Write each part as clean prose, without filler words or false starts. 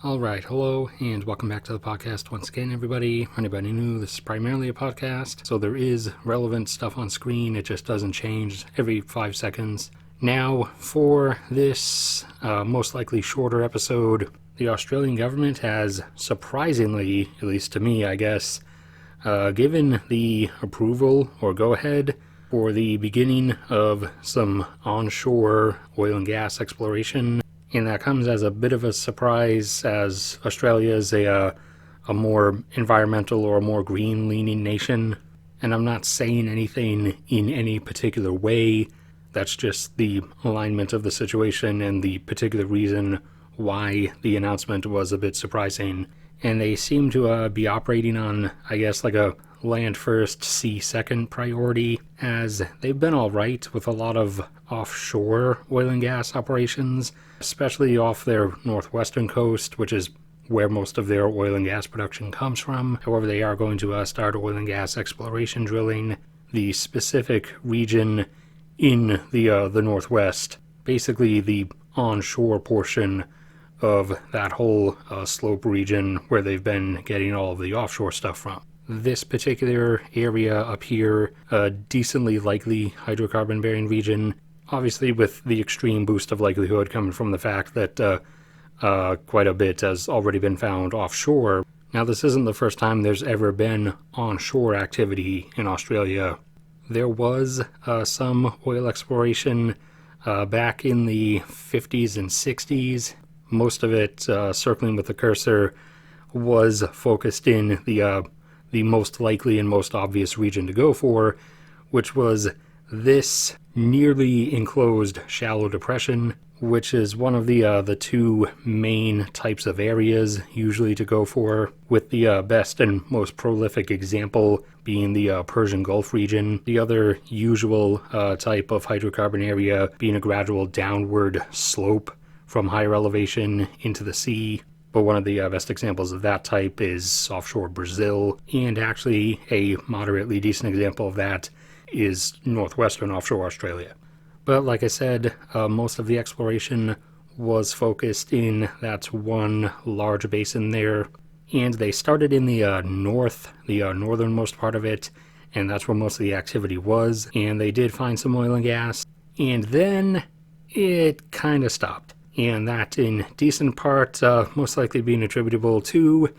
Alright, hello, and welcome back to the podcast once again, everybody. For anybody new, this is primarily a podcast, so there is relevant stuff on screen, it just doesn't change every 5 seconds. Now, for this most likely shorter episode, the Australian government has surprisingly, at least to me, I guess, given the approval or go-ahead for the beginning of some onshore oil and gas exploration. And that comes as a bit of a surprise, as Australia is a more environmental or a more green-leaning nation. And I'm not saying anything in any particular way. That's just the alignment of the situation and the particular reason why the announcement was a bit surprising. And they seem to be operating on, I guess, like a land first, sea second priority, as they've been alright with a lot of offshore oil and gas operations, especially off their northwestern coast, which is where most of their oil and gas production comes from. However, they are going to start oil and gas exploration drilling. The specific region in the Northwest, basically the onshore portion of that whole slope region where they've been getting all of the offshore stuff from. This particular area up here, a decently likely hydrocarbon-bearing region, obviously with the extreme boost of likelihood coming from the fact that quite a bit has already been found offshore. Now, this isn't the first time there's ever been onshore activity in Australia. There was some oil exploration back in the 50s and 60s. Most of it, circling with the cursor, was focused in the most likely and most obvious region to go for, which was this nearly enclosed shallow depression, which is one of the two main types of areas usually to go for, with the best and most prolific example being the Persian Gulf region. The other usual type of hydrocarbon area being a gradual downward slope from higher elevation into the sea. But one of the best examples of that type is offshore Brazil, and actually a moderately decent example of that is Northwestern offshore Australia. But like I said, most of the exploration was focused in that one large basin there, and they started in the northernmost part of it, and that's where most of the activity was, and they did find some oil and gas, and then it kind of stopped. And that in decent part most likely being attributable to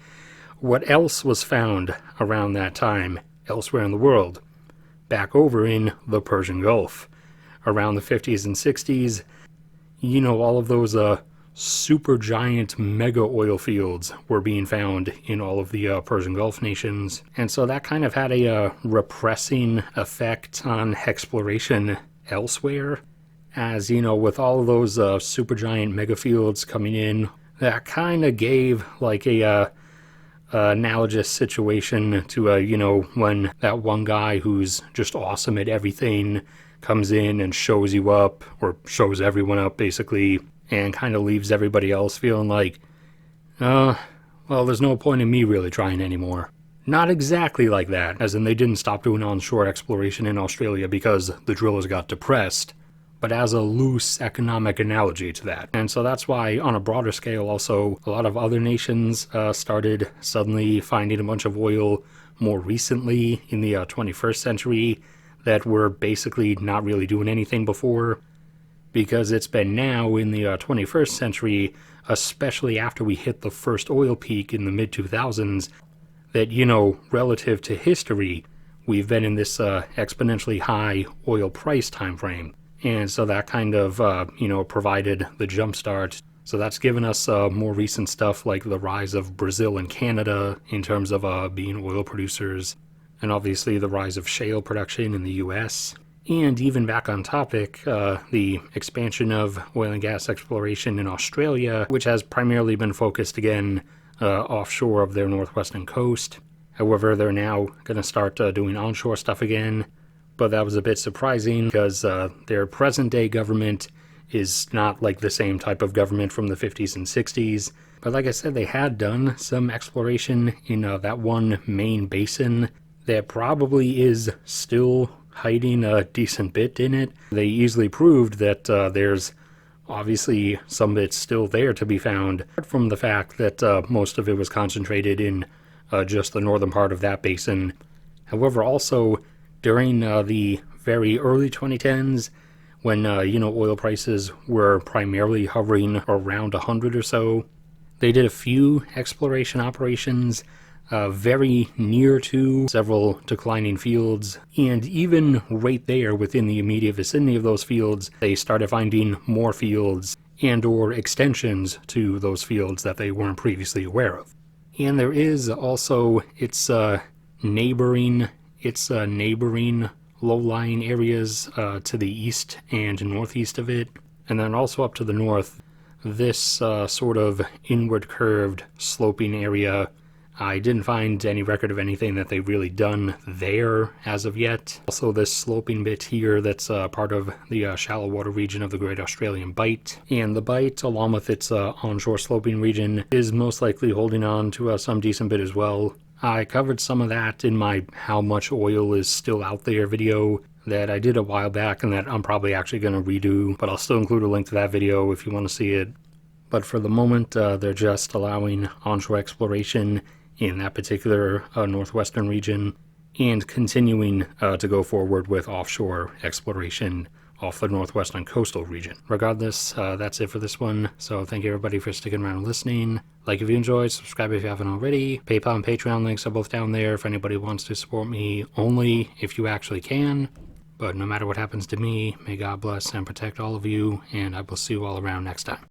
what else was found around that time elsewhere in the world, back over in the Persian Gulf. Around the 50s and 60s, you know, all of those super giant mega oil fields were being found in all of the Persian Gulf nations. And so that kind of had a repressing effect on exploration elsewhere. As, you know, with all of those supergiant mega fields coming in, that kind of gave like a analogous situation to, when that one guy who's just awesome at everything comes in and shows you up, or shows everyone up basically, and kind of leaves everybody else feeling like, well, there's no point in me really trying anymore. Not exactly like that, as in they didn't stop doing onshore exploration in Australia because the drillers got depressed, but as a loose economic analogy to that. And so that's why, on a broader scale also, a lot of other nations started suddenly finding a bunch of oil more recently in the 21st century that were basically not really doing anything before, because it's been now in the 21st century, especially after we hit the first oil peak in the mid-2000s, that, relative to history, we've been in this exponentially high oil price time frame. And so that kind of, provided the jump start. So that's given us more recent stuff like the rise of Brazil and Canada in terms of being oil producers, and obviously the rise of shale production in the US. And even back on topic, the expansion of oil and gas exploration in Australia, which has primarily been focused again offshore of their northwestern coast. However, they're now going to start doing onshore stuff again. But that was a bit surprising because their present-day government is not like the same type of government from the 50s and 60s. But like I said, they had done some exploration in that one main basin that probably is still hiding a decent bit in it. They easily proved that there's Obviously, some of it's still there to be found, apart from the fact that most of it was concentrated in just the northern part of that basin. However, also during the very early 2010s, when oil prices were primarily hovering around 100 or so, they did a few exploration operations very near to several declining fields, and even right there within the immediate vicinity of those fields, they started finding more fields and or extensions to those fields that they weren't previously aware of. And there is also its neighboring low-lying areas to the east and northeast of it, and then also up to the north, this sort of inward curved sloping area. I didn't find any record of anything that they've really done there as of yet. Also, this sloping bit here that's part of the shallow water region of the Great Australian Bight. And the Bight, along with its onshore sloping region, is most likely holding on to some decent bit as well. I covered some of that in my How Much Oil Is Still Out There video that I did a while back and that I'm probably actually going to redo, but I'll still include a link to that video if you want to see it. But for the moment, they're just allowing onshore exploration in that particular Northwestern region, and continuing to go forward with offshore exploration off the Northwestern coastal region. Regardless, that's it for this one, so thank you everybody for sticking around and listening. Like if you enjoyed, subscribe if you haven't already. PayPal and Patreon links are both down there if anybody wants to support me, only if you actually can. But no matter what happens to me, may God bless and protect all of you, and I will see you all around next time.